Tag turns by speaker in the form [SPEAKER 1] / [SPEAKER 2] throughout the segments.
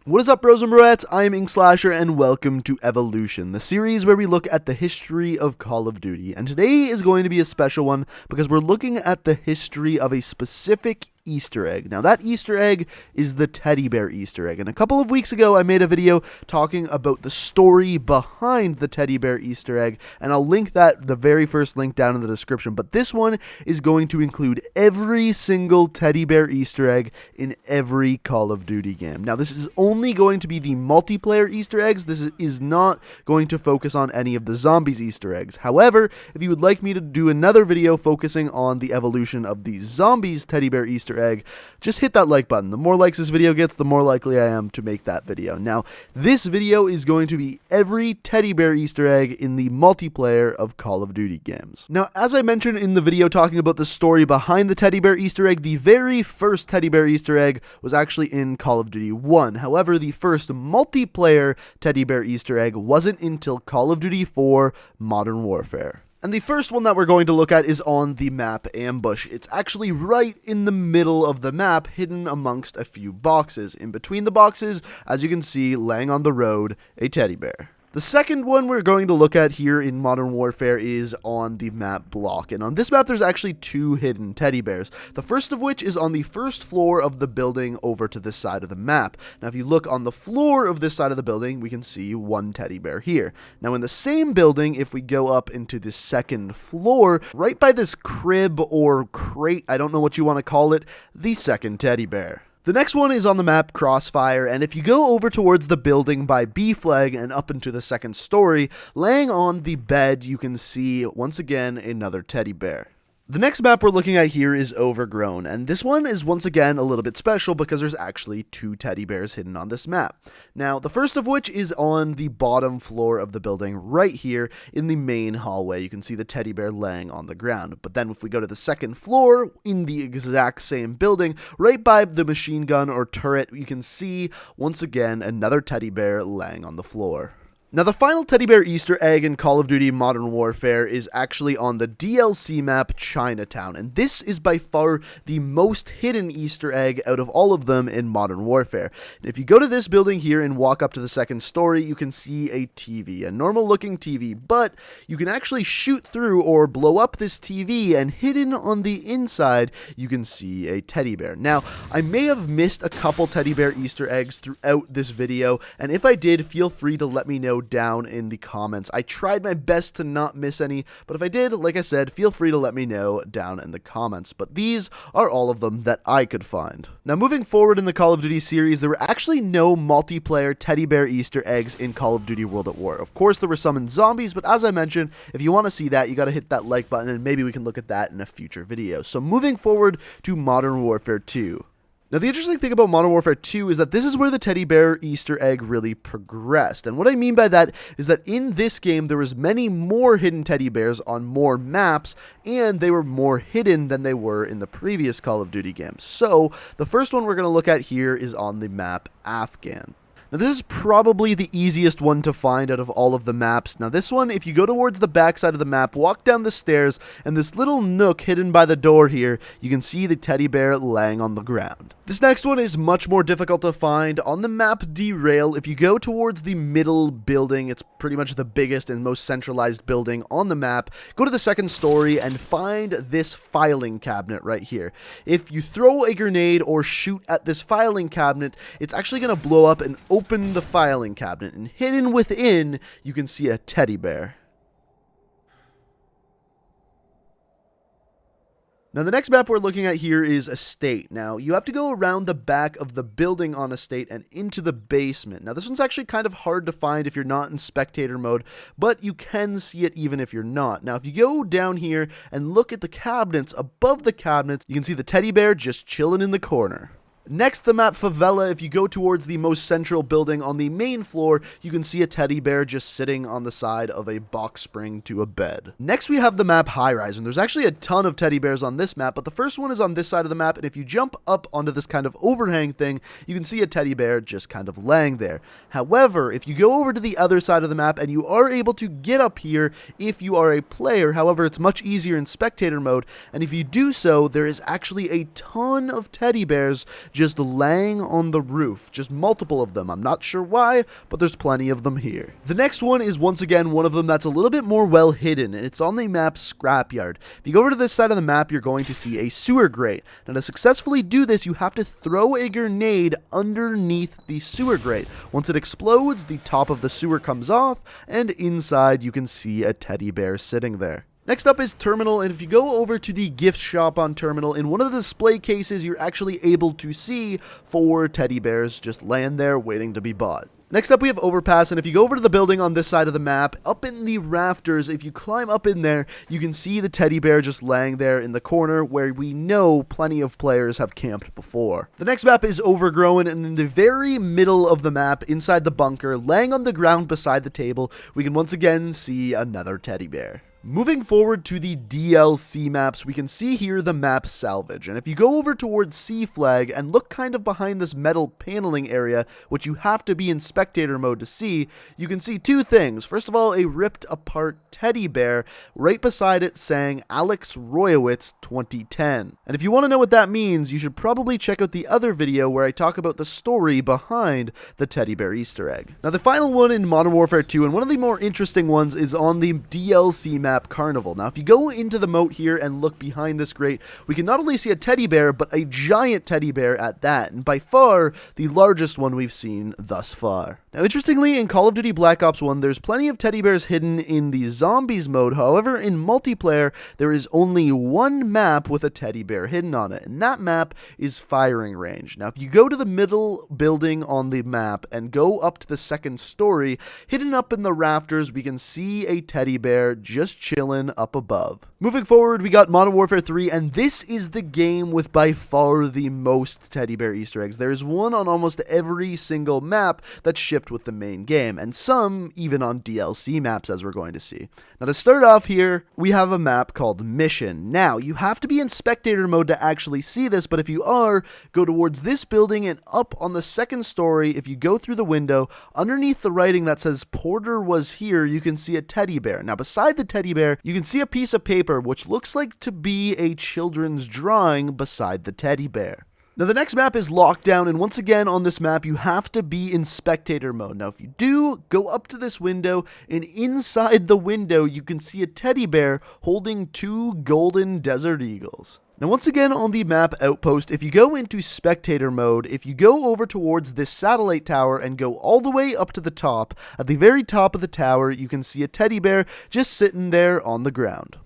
[SPEAKER 1] What is up, bros and broettes? I am Inkslasher, and welcome to Evolution, the series where we look at the history of Call of Duty. And today is going to be a special one because we're looking at the history of a specific Easter egg. Now, that Easter egg is the teddy bear Easter egg. And a couple of weeks ago, I made a video talking about the story behind the teddy bear Easter egg, and I'll link that, the very first link, down in the description. But this one is going to include every single teddy bear Easter egg in every Call of Duty game. Now, this is only going to be the multiplayer Easter eggs. This is not going to focus on any of the zombies Easter eggs. However, if you would like me to do another video focusing on the evolution of the zombies teddy bear Easter egg, just hit that like button. The more likes this video gets, the more likely I am to make that video. Now, this video is going to be every teddy bear Easter egg in the multiplayer of Call of Duty games. Now, as I mentioned in the video talking about the story behind the teddy bear Easter egg, the very first teddy bear Easter egg was actually in Call of Duty 1. However, the first multiplayer teddy bear Easter egg wasn't until Call of Duty 4 Modern Warfare. And the first one that we're going to look at is on the map Ambush. It's actually right in the middle of the map, hidden amongst a few boxes. In between the boxes, as you can see, laying on the road, a teddy bear. The second one we're going to look at here in Modern Warfare is on the map Block. And on this map, there's actually two hidden teddy bears. The first of which is on the first floor of the building over to this side of the map. Now, if you look on the floor of this side of the building, we can see one teddy bear here. Now, in the same building, if we go up into the second floor, right by this crib or crate, I don't know what you want to call it, the second teddy bear. The next one is on the map Crossfire, and if you go over towards the building by B-Flag and up into the second story, laying on the bed, you can see, once again, another teddy bear. The next map we're looking at here is Overgrown, and this one is once again a little bit special because there's actually two teddy bears hidden on this map. Now, the first of which is on the bottom floor of the building right here in the main hallway. You can see the teddy bear laying on the ground. But then if we go to the second floor in the exact same building, right by the machine gun or turret, you can see once again another teddy bear laying on the floor. Now, the final teddy bear Easter egg in Call of Duty Modern Warfare is actually on the DLC map Chinatown, and this is by far the most hidden Easter egg out of all of them in Modern Warfare. And if you go to this building here and walk up to the second story, you can see a TV, a normal looking TV, but you can actually shoot through or blow up this TV, and hidden on the inside, you can see a teddy bear. Now, I may have missed a couple teddy bear Easter eggs throughout this video, and if I did, feel free to let me know down in the comments. I tried my best to not miss any, but if I did, like I said, feel free to let me know down in the comments. But these are all of them that I could find. Now, moving forward in the Call of Duty series, there were actually no multiplayer teddy bear Easter eggs in Call of Duty World at War. Of course, there were some in Zombies, but as I mentioned, if you want to see that, you got to hit that like button, and maybe we can look at that in a future video. So moving forward to Modern Warfare 2. Now, the interesting thing about Modern Warfare 2 is that this is where the teddy bear Easter egg really progressed. And what I mean by that is that in this game, there was many more hidden teddy bears on more maps, and they were more hidden than they were in the previous Call of Duty games. So, the first one we're going to look at here is on the map Afghan. Now, this is probably the easiest one to find out of all of the maps. Now, this one, if you go towards the back side of the map, walk down the stairs, and this little nook hidden by the door here, you can see the teddy bear laying on the ground. This next one is much more difficult to find. On the map Derail, if you go towards the middle building, it's pretty much the biggest and most centralized building on the map, go to the second story and find this filing cabinet right here. If you throw a grenade or shoot at this filing cabinet, it's actually going to blow up and open the filing cabinet, and hidden within, you can see a teddy bear. Now, the next map we're looking at here is Estate. Now, you have to go around the back of the building on Estate and into the basement. Now, this one's actually kind of hard to find if you're not in spectator mode, but you can see it even if you're not. Now, if you go down here and look at the cabinets, above the cabinets, you can see the teddy bear just chilling in the corner. Next, the map Favela. If you go towards the most central building on the main floor, you can see a teddy bear just sitting on the side of a box spring to a bed. Next, we have the map High Rise, and there's actually a ton of teddy bears on this map, but the first one is on this side of the map, and if you jump up onto this kind of overhang thing, you can see a teddy bear just kind of laying there. However, if you go over to the other side of the map, and you are able to get up here if you are a player, however, it's much easier in spectator mode, and if you do so, there is actually a ton of teddy bears just laying on the roof, just multiple of them. I'm not sure why, but there's plenty of them here. The next one is once again one of them that's a little bit more well hidden, and it's on the map Scrapyard. If you go over to this side of the map, you're going to see a sewer grate. Now to successfully do this, you have to throw a grenade underneath the sewer grate. Once it explodes, the top of the sewer comes off, and inside you can see a teddy bear sitting there. Next up is Terminal, and if you go over to the gift shop on Terminal, in one of the display cases, you're actually able to see 4 teddy bears just laying there waiting to be bought. Next up we have Overpass, and if you go over to the building on this side of the map, up in the rafters, if you climb up in there, you can see the teddy bear just laying there in the corner where we know plenty of players have camped before. The next map is Overgrown, and in the very middle of the map, inside the bunker, laying on the ground beside the table, we can once again see another teddy bear. Moving forward to the DLC maps, we can see here the map Salvage, and if you go over towards Sea Flag and look kind of behind this metal paneling area, which you have to be in spectator mode to see, you can see 2 things. First of all, a ripped apart teddy bear right beside it saying Alex Royowitz 2010. And if you want to know what that means, you should probably check out the other video where I talk about the story behind the teddy bear Easter egg. Now the final one in Modern Warfare 2, and one of the more interesting ones, is on the DLC map Carnival. Now if you go into the moat here and look behind this grate, we can not only see a teddy bear, but a giant teddy bear at that, and by far the largest one we've seen thus far. Now interestingly, in Call of Duty Black Ops 1, there's plenty of teddy bears hidden in the zombies mode. However, in multiplayer, there is only one map with a teddy bear hidden on it, and that map is Firing Range. Now if you go to the middle building on the map and go up to the second story, hidden up in the rafters, we can see a teddy bear just chilling up above. Moving forward, we got Modern Warfare 3, and this is the game with by far the most teddy bear Easter eggs. There's one on almost every single map that's shipped with the main game, and some even on DLC maps, as we're going to see. Now to start off here, we have a map called Mission. Now, you have to be in spectator mode to actually see this, but if you are, go towards this building and up on the second story. If you go through the window, underneath the writing that says Porter was here, you can see a teddy bear. Now beside the teddy bear, you can see a piece of paper which looks like to be a children's drawing beside the teddy bear. Now the next map is Lockdown, and once again on this map you have to be in spectator mode. Now if you do, go up to this window, and inside the window you can see a teddy bear holding 2 golden desert eagles. Now once again on the map Outpost, if you go into spectator mode, if you go over towards this satellite tower and go all the way up to the top, at the very top of the tower you can see a teddy bear just sitting there on the ground.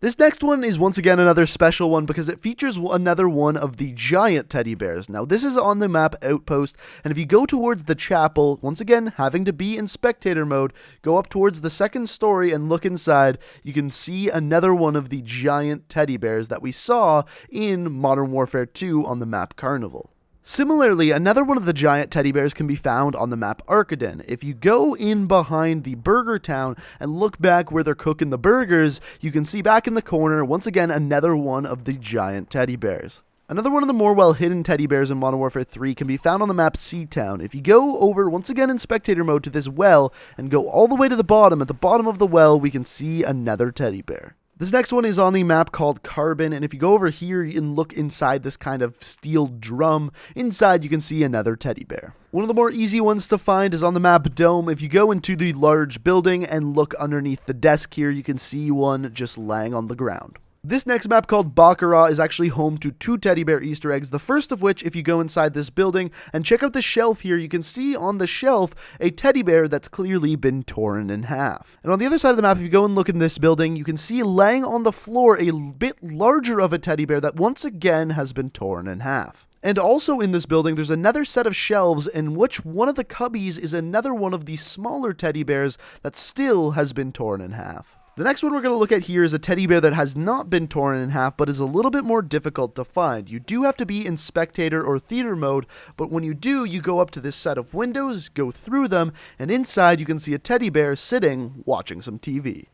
[SPEAKER 1] This next one is once again another special one because it features another one of the giant teddy bears. Now this is on the map Outpost, and if you go towards the chapel, once again having to be in spectator mode, go up towards the second story and look inside, you can see another one of the giant teddy bears that we saw in Modern Warfare 2 on the map Carnival. Similarly, another one of the giant teddy bears can be found on the map Arkaden. If you go in behind the burger town and look back where they're cooking the burgers, you can see back in the corner, once again, another one of the giant teddy bears. Another one of the more well-hidden teddy bears in Modern Warfare 3 can be found on the map Seatown. If you go over, once again in spectator mode, to this well and go all the way to the bottom, at the bottom of the well, we can see another teddy bear. This next one is on the map called Carbon, and if you go over here and look inside this kind of steel drum, inside you can see another teddy bear. One of the more easy ones to find is on the map Dome. If you go into the large building and look underneath the desk here, you can see one just laying on the ground. This next map called Baccarat is actually home to 2 teddy bear Easter eggs, the first of which, if you go inside this building and check out the shelf here, you can see on the shelf a teddy bear that's clearly been torn in half. And on the other side of the map, if you go and look in this building, you can see laying on the floor a bit larger of a teddy bear that once again has been torn in half. And also in this building, there's another set of shelves in which one of the cubbies is another one of the smaller teddy bears that still has been torn in half. The next one we're going to look at here is a teddy bear that has not been torn in half, but is a little bit more difficult to find. You do have to be in spectator or theater mode, but when you do, you go up to this set of windows, go through them, and inside you can see a teddy bear sitting, watching some TV.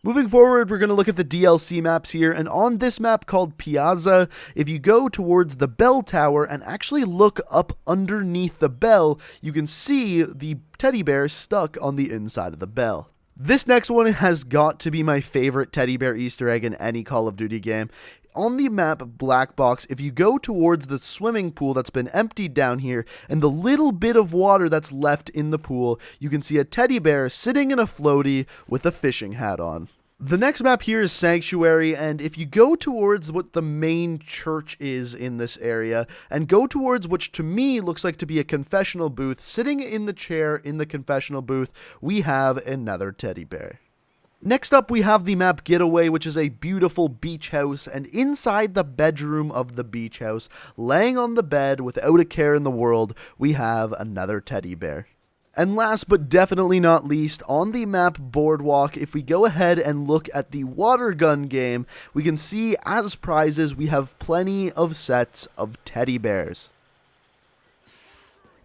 [SPEAKER 1] Moving forward, we're going to look at the DLC maps here, and on this map called Piazza, if you go towards the bell tower and actually look up underneath the bell, you can see the teddy bear stuck on the inside of the bell. This next one has got to be my favorite teddy bear Easter egg in any Call of Duty game. on the map Black Box, if you go towards the swimming pool that's been emptied down here, and the little bit of water that's left in the pool, you can see a teddy bear sitting in a floaty with a fishing hat on. The next map here is Sanctuary, and if you go towards what the main church is in this area, and go towards which to me looks like to be a confessional booth, sitting in the chair in the confessional booth, we have another teddy bear. Next up, we have the map Getaway, which is a beautiful beach house, and inside the bedroom of the beach house, laying on the bed without a care in the world, we have another teddy bear. And last but definitely not least, on the map Boardwalk, if we go ahead and look at the water gun game, we can see as prizes we have plenty of sets of teddy bears.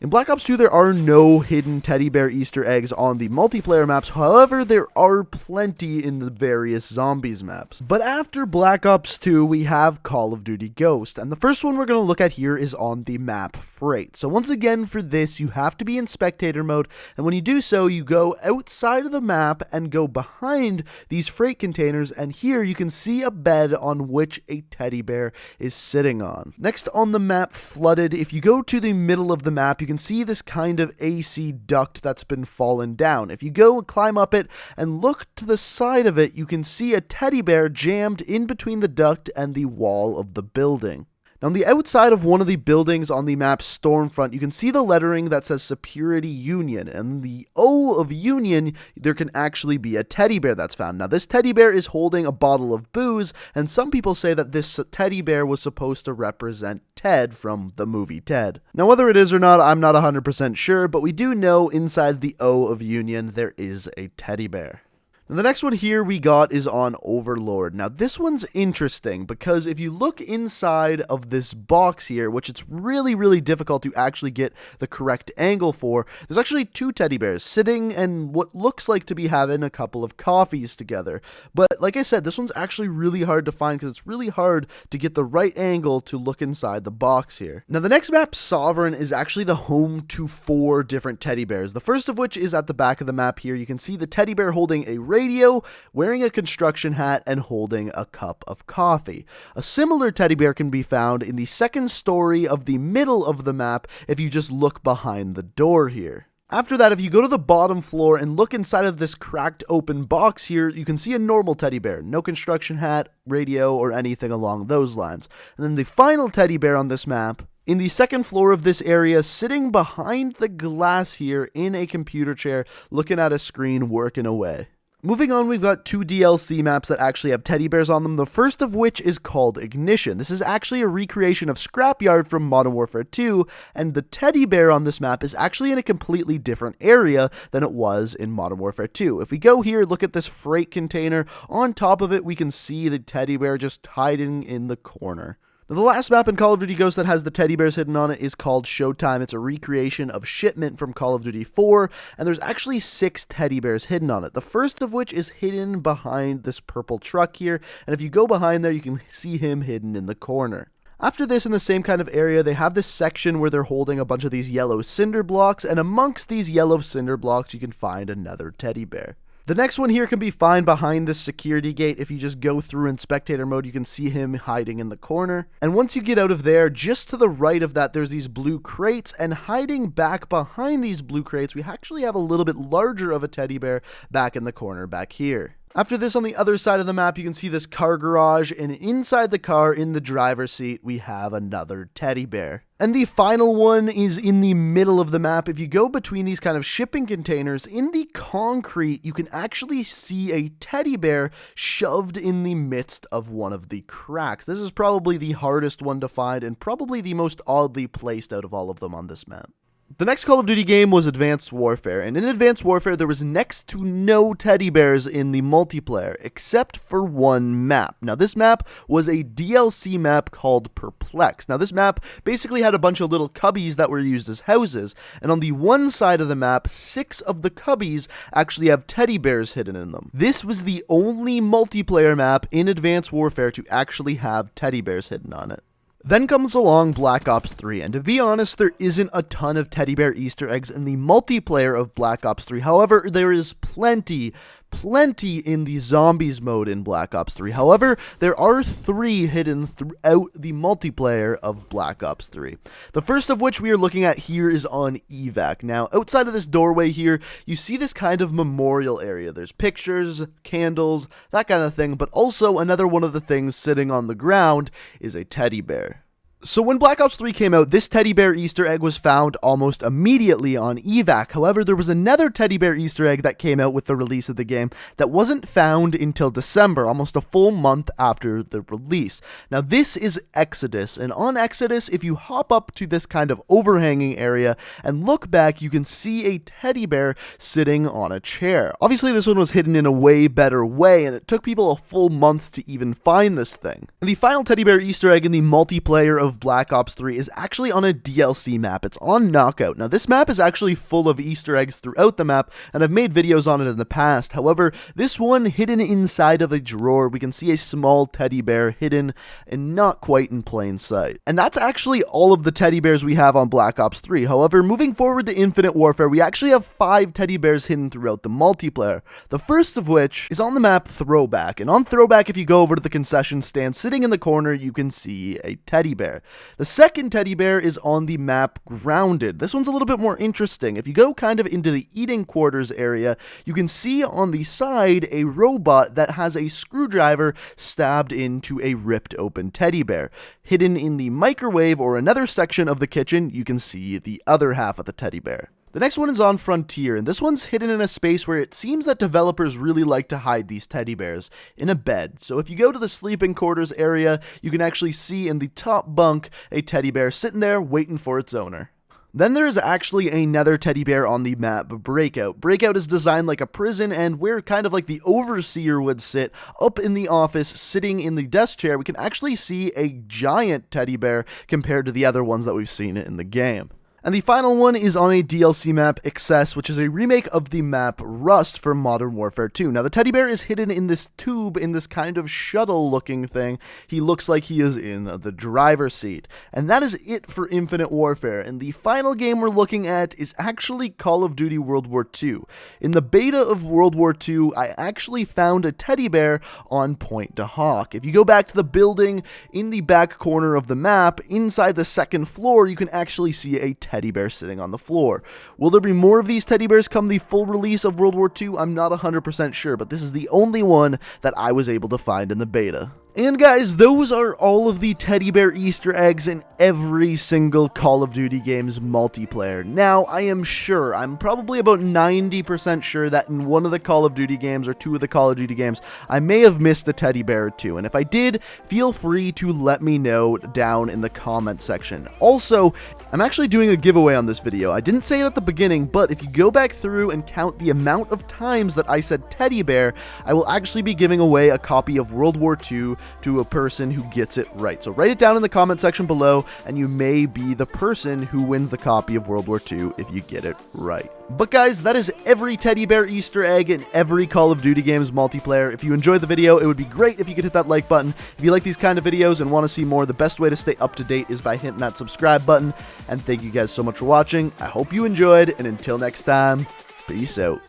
[SPEAKER 1] In Black Ops 2, there are no hidden teddy bear Easter eggs on the multiplayer maps, however, there are plenty in the various zombies maps. But after Black Ops 2, we have Call of Duty Ghost, and the first one we're going to look at here is on the map Freight. So once again, for this, you have to be in spectator mode, and when you do so, you go outside of the map and go behind these freight containers, and here you can see a bed on which a teddy bear is sitting on. Next on the map Flooded, if you go to the middle of the map, you can see this kind of AC duct that's been fallen down. If you go and climb up it and look to the side of it, you can see a teddy bear jammed in between the duct and the wall of the building. Now, on the outside of one of the buildings on the map Stormfront, you can see the lettering that says Security Union, and the O of Union, there can actually be a teddy bear that's found. Now, this teddy bear is holding a bottle of booze, and some people say that this teddy bear was supposed to represent Ted from the movie Ted. Now, whether it is or not, I'm not 100% sure, but we do know inside the O of Union, there is a teddy bear. Now, the next one here we got is on Overlord. Now, this one's interesting because if you look inside of this box here, which it's really difficult to actually get the correct angle for, there's actually two teddy bears sitting and what looks like to be having a couple of coffees together. But like I said, this one's actually really hard to find because it's really hard to get the right angle to look inside the box here. Now, the next map, Sovereign, is actually the home to 4 different teddy bears. The first of which is at the back of the map here. You can see the teddy bear holding a radio, wearing a construction hat, and holding a cup of coffee. A similar teddy bear can be found in the second story of the middle of the map if you just look behind the door here. After that, if you go to the bottom floor and look inside of this cracked open box here, you can see a normal teddy bear, no construction hat, radio, or anything along those lines. And then the final teddy bear on this map, in the second floor of this area, sitting behind the glass here in a computer chair, looking at a screen, working away. Moving on, we've got 2 DLC maps that actually have teddy bears on them, the first of which is called Ignition. This is actually a recreation of Scrapyard from Modern Warfare 2, and the teddy bear on this map is actually in a completely different area than it was in Modern Warfare 2. If we go here, look at this freight container, on top of it we can see the teddy bear just hiding in the corner. Now, the last map in Call of Duty Ghost that has the teddy bears hidden on it is called Showtime. It's a recreation of Shipment from Call of Duty 4, and there's actually 6 teddy bears hidden on it. The first of which is hidden behind this purple truck here, and if you go behind there, you can see him hidden in the corner. After this, in the same kind of area, they have this section where they're holding a bunch of these yellow cinder blocks, and amongst these yellow cinder blocks, you can find another teddy bear. The next one here can be found behind this security gate. If you just go through in spectator mode, you can see him hiding in the corner. And once you get out of there, just to the right of that, there's these blue crates, and hiding back behind these blue crates, we actually have a little bit larger of a teddy bear back in the corner back here. After this, on the other side of the map, you can see this car garage, and inside the car, in the driver's seat, we have another teddy bear. And the final one is in the middle of the map. If you go between these kind of shipping containers, in the concrete, you can actually see a teddy bear shoved in the midst of one of the cracks. This is probably the hardest one to find, and probably the most oddly placed out of all of them on this map. The next Call of Duty game was Advanced Warfare, and in Advanced Warfare there was next to no teddy bears in the multiplayer, except for one map. Now this map was a DLC map called Perplex. Now this map basically had a bunch of little cubbies that were used as houses, and on the one side of the map, 6 of the cubbies actually have teddy bears hidden in them. This was the only multiplayer map in Advanced Warfare to actually have teddy bears hidden on it. Then comes along Black Ops 3, and to be honest, there isn't a ton of teddy bear Easter eggs in the multiplayer of Black Ops 3. However, there is plenty plenty in the zombies mode in Black Ops 3. However, there are 3 hidden throughout the multiplayer of Black Ops 3. The first of which we are looking at here is on evac. Now, outside of this doorway here, you see this kind of memorial area. There's pictures, candles, that kind of thing, but also another one of the things sitting on the ground is a teddy bear. So when Black Ops 3 came out, this teddy bear Easter egg was found almost immediately on evac. However, there was another teddy bear Easter egg that came out with the release of the game that wasn't found until December, almost a full month after the release. Now this is Exodus, and on Exodus, if you hop up to this kind of overhanging area and look back, you can see a teddy bear sitting on a chair. Obviously this one was hidden in a way better way, and it took people a full month to even find this thing. And the final teddy bear Easter egg in the multiplayer of Black Ops 3 is actually on a DLC map. It's on Knockout. Now this map is actually full of Easter eggs throughout the map, and I've made videos on it in the past. However, this one, hidden inside of a drawer, we can see a small teddy bear hidden and not quite in plain sight. And that's actually all of the teddy bears we have on Black Ops 3. However, moving forward to Infinite Warfare, we actually have 5 teddy bears hidden throughout the multiplayer. The first of which is on the map Throwback, and on Throwback, if you go over to the concession stand sitting in the corner, you can see a teddy bear. The second teddy bear is on the map Grounded. This one's a little bit more interesting. If you go kind of into the eating quarters area, you can see on the side a robot that has a screwdriver stabbed into a ripped open teddy bear. Hidden in the microwave or another section of the kitchen, you can see the other half of the teddy bear. The next one is on Frontier, and this one's hidden in a space where it seems that developers really like to hide these teddy bears, in a bed. So if you go to the sleeping quarters area, you can actually see in the top bunk a teddy bear sitting there waiting for its owner. Then there is actually another teddy bear on the map, Breakout. Breakout is designed like a prison, and where kind of like the overseer would sit up in the office, sitting in the desk chair, we can actually see a giant teddy bear compared to the other ones that we've seen in the game. And the final one is on a DLC map, Excess, which is a remake of the map Rust for Modern Warfare 2. Now, the teddy bear is hidden in this tube, in this kind of shuttle-looking thing. He looks like he is in the driver's seat. And that is it for Infinite Warfare. And the final game we're looking at is actually Call of Duty World War II. In the beta of World War II, I actually found a teddy bear on Point du Hoc. If you go back to the building in the back corner of the map, inside the second floor, you can actually see a teddy bear sitting on the floor. Will there be more of these teddy bears come the full release of World War II? I'm not 100% sure, but this is the only one that I was able to find in the beta. And guys, those are all of the teddy bear Easter eggs in every single Call of Duty game's multiplayer. Now, I am sure, I'm probably about 90% sure that in one of the Call of Duty games or 2 of the Call of Duty games, I may have missed a teddy bear or 2. And if I did, feel free to let me know down in the comment section. Also, I'm actually doing a giveaway on this video. I didn't say it at the beginning, but if you go back through and count the amount of times that I said teddy bear, I will actually be giving away a copy of World War II to a person who gets it right. So write it down in the comment section below, and you may be the person who wins the copy of World War II if you get it right. But guys, that is every teddy bear Easter egg in every Call of Duty game's multiplayer. If you enjoyed the video, it would be great if you could hit that like button. If you like these kind of videos and want to see more, the best way to stay up to date is by hitting that subscribe button. And thank you guys so much for watching. I hope you enjoyed, and until next time, peace out.